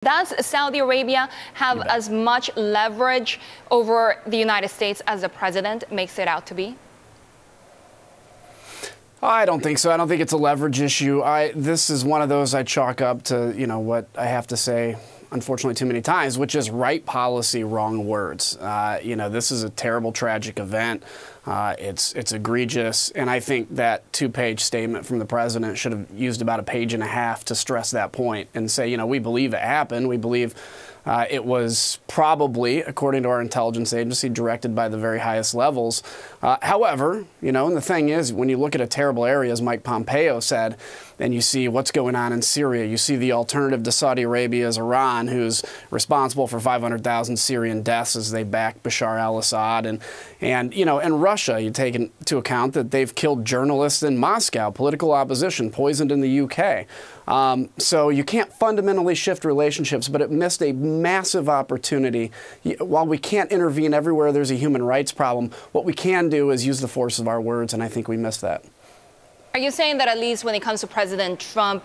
Does Saudi Arabia have as much leverage over the United States as the president makes it out to be? I don't think so. I don't think it's a leverage issue. This is one of those I chalk up to, what I have to say, unfortunately, too many times, which is right policy, wrong words. This is a terrible, tragic event. It's egregious. And I think that two-page statement from the president should have used about a page and a half to stress that point and say, we believe it happened. We believe it was probably, according to our intelligence agency, directed by the very highest levels. However, and the thing is, when you look at a terrible area, as Mike Pompeo said, and you see what's going on in Syria, you see the alternative to Saudi Arabia is Iran, who's responsible for 500,000 Syrian deaths as they back Bashar al-Assad, and Russia. You take into account that they've killed journalists in Moscow, political opposition, poisoned in the UK. So you can't fundamentally shift relationships, but it missed a massive opportunity. While we can't intervene everywhere there's a human rights problem, what we can do is use the force of our words, and I think we missed that. Are you saying that at least when it comes to President Trump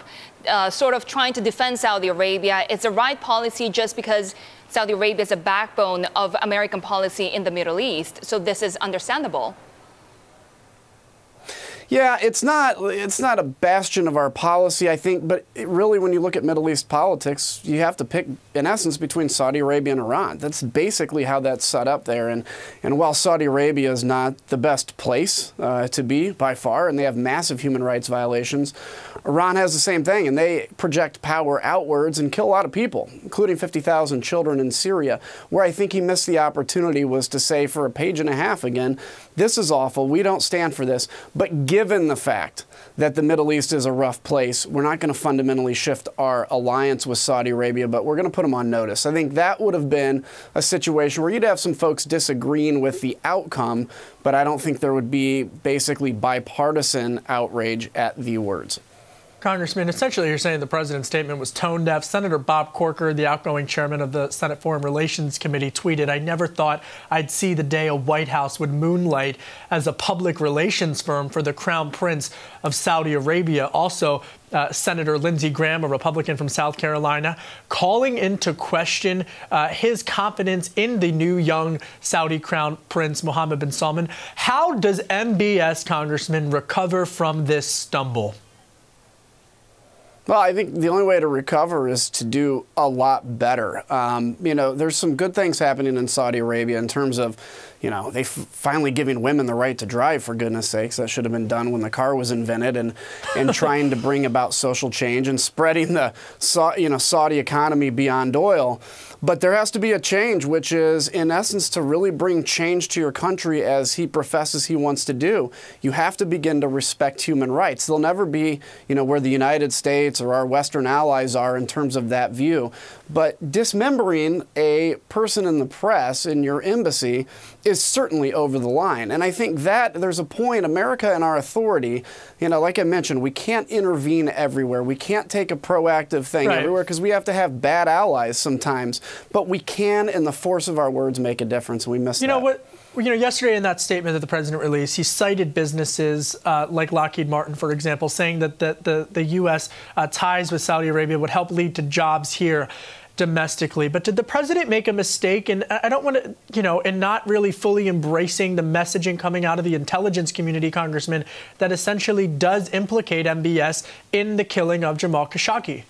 sort of trying to defend Saudi Arabia, it's the right policy just because Saudi Arabia is a backbone of American policy in the Middle East, so this is understandable? Yeah, it's not a bastion of our policy, I think, but really when you look at Middle East politics, you have to pick, in essence, between Saudi Arabia and Iran. That's basically how that's set up there. And while Saudi Arabia is not the best place to be by far, and they have massive human rights violations, Iran has the same thing, and they project power outwards and kill a lot of people, including 50,000 children in Syria. Where I think he missed the opportunity was to say for a page and a half again, this is awful, we don't stand for this, but given the fact that the Middle East is a rough place, we're not going to fundamentally shift our alliance with Saudi Arabia, but we're going to put them on notice. I think that would have been a situation where you'd have some folks disagreeing with the outcome, but I don't think there would be basically bipartisan outrage at the words. Congressman, essentially you're saying the president's statement was tone deaf. Senator Bob Corker, the outgoing chairman of the Senate Foreign Relations Committee, tweeted, "I never thought I'd see the day a White House would moonlight as a public relations firm for the Crown Prince of Saudi Arabia." Also, Senator Lindsey Graham, a Republican from South Carolina, calling into question his confidence in the new young Saudi Crown Prince Mohammed bin Salman. How does MBS, Congressman, recover from this stumble? Well, I think the only way to recover is to do a lot better. There's some good things happening in Saudi Arabia in terms of, they finally giving women the right to drive, for goodness sakes. That should have been done when the car was invented, and trying to bring about social change and spreading the Saudi economy beyond oil. But there has to be a change, which is, in essence, to really bring change to your country as he professes he wants to do. You have to begin to respect human rights. They'll never be, where the United States or our Western allies are in terms of that view. But dismembering a person in the press in your embassy is certainly over the line. And I think that there's a point, America and our authority, like I mentioned, we can't intervene everywhere. We can't take a proactive thing everywhere because we have to have bad allies sometimes. But we can, in the force of our words, make a difference. And we missed that. Yesterday in that statement that the president released, he cited businesses like Lockheed Martin, for example, saying that the U.S. Ties with Saudi Arabia would help lead to jobs here domestically. But did the president make a mistake? And I don't want to, in not really fully embracing the messaging coming out of the intelligence community, Congressman, that essentially does implicate MBS in the killing of Jamal Khashoggi?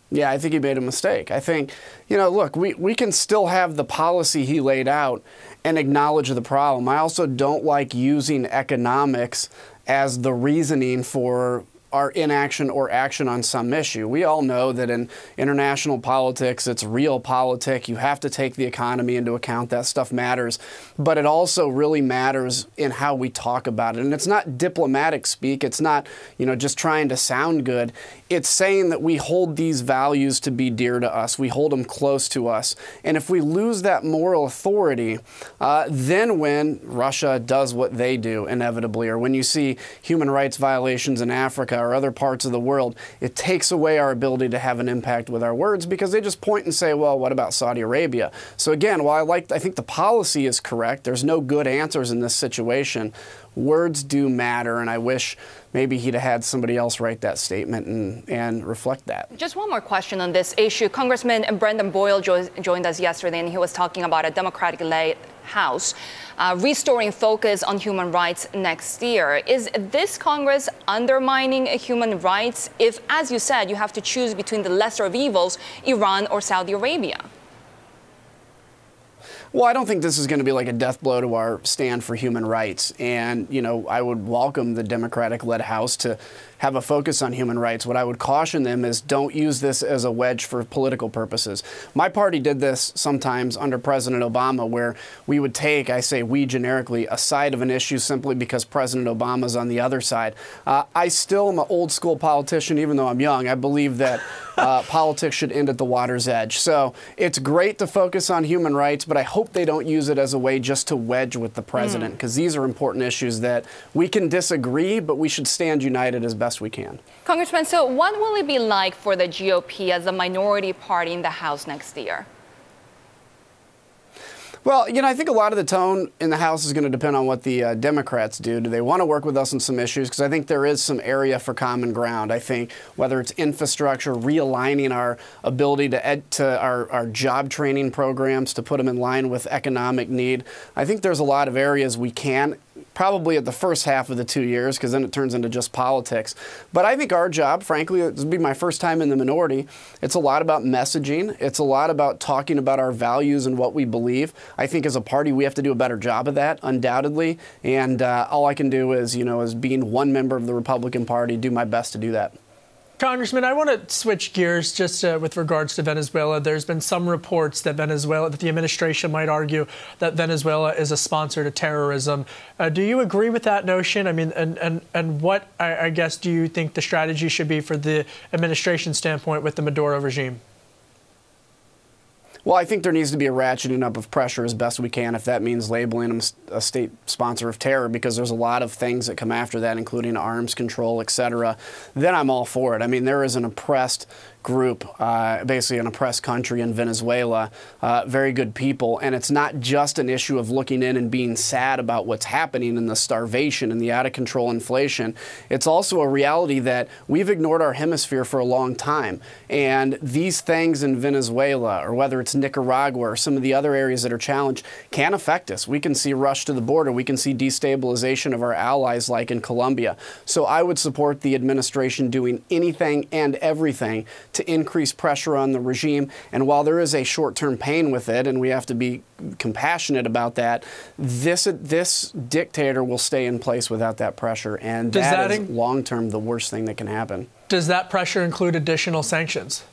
Yeah, I think he made a mistake. I think, look, we can still have the policy he laid out and acknowledge the problem. I also don't like using economics as the reasoning for our inaction or action on some issue. We all know that in international politics, it's realpolitik. You have to take the economy into account. That stuff matters. But it also really matters in how we talk about it. And it's not diplomatic speak. It's not, just trying to sound good. It's saying that we hold these values to be dear to us. We hold them close to us. And if we lose that moral authority, then when Russia does what they do inevitably, or when you see human rights violations in Africa or other parts of the world, it takes away our ability to have an impact with our words because they just point and say, well, what about Saudi Arabia? So again, while I think the policy is correct, there's no good answers in this situation. Words do matter, and I wish maybe he'd have had somebody else write that statement and reflect that. Just one more question on this issue. Congressman Brendan Boyle joined us yesterday, and he was talking about a Democratic-led House restoring focus on human rights next year. Is this Congress undermining human rights if, as you said, you have to choose between the lesser of evils, Iran or Saudi Arabia? Well, I don't think this is going to be like a death blow to our stand for human rights. And, I would welcome the Democratic-led House to have a focus on human rights. What I would caution them is don't use this as a wedge for political purposes. My party did this sometimes under President Obama, where we would take, I say we generically, a side of an issue simply because President Obama's on the other side. I still am an old school politician, even though I'm young. I believe that politics should end at the water's edge. So it's great to focus on human rights, but I hope they don't use it as a way just to wedge with the president, because these are important issues that we can disagree, but we should stand united as best we can. Congressman, so what will it be like for the GOP as a minority party in the House next year? Well, I think a lot of the tone in the House is going to depend on what the Democrats do. Do they want to work with us on some issues? Because I think there is some area for common ground. I think whether it's infrastructure, realigning our ability to our job training programs to put them in line with economic need. I think there's a lot of areas we can, probably at the first half of the 2 years, because then it turns into just politics. But I think our job, frankly, this will be my first time in the minority. It's a lot about messaging. It's a lot about talking about our values and what we believe. I think as a party, we have to do a better job of that, undoubtedly. And all I can do is, as being one member of the Republican Party, do my best to do that. Congressman, I want to switch gears just with regards to Venezuela. There's been some reports that the administration might argue that Venezuela is a sponsor to terrorism. Do you agree with that notion? I mean, and what, I guess, do you think the strategy should be for the administration standpoint with the Maduro regime? Well, I think there needs to be a ratcheting up of pressure as best we can, if that means labeling them a state sponsor of terror, because there's a lot of things that come after that, including arms control, et cetera. Then I'm all for it. I mean, there is an oppressed group, basically an oppressed country in Venezuela, very good people. And it's not just an issue of looking in and being sad about what's happening and the starvation and the out-of-control inflation. It's also a reality that we've ignored our hemisphere for a long time. And these things in Venezuela, or whether it's Nicaragua or some of the other areas that are challenged, can affect us. We can see rush to the border. We can see destabilization of our allies like in Colombia. So I would support the administration doing anything and everything to increase pressure on the regime. And while there is a short-term pain with it, and we have to be compassionate about that, this dictator will stay in place without that pressure. And that is long-term the worst thing that can happen. Does that pressure include additional sanctions?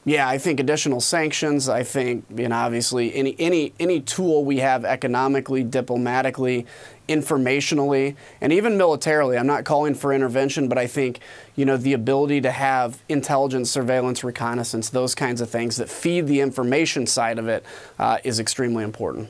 Yeah, I think additional sanctions. I think, obviously any tool we have economically, diplomatically, informationally, and even militarily. I'm not calling for intervention, but I think, the ability to have intelligence, surveillance, reconnaissance, those kinds of things that feed the information side of it is extremely important.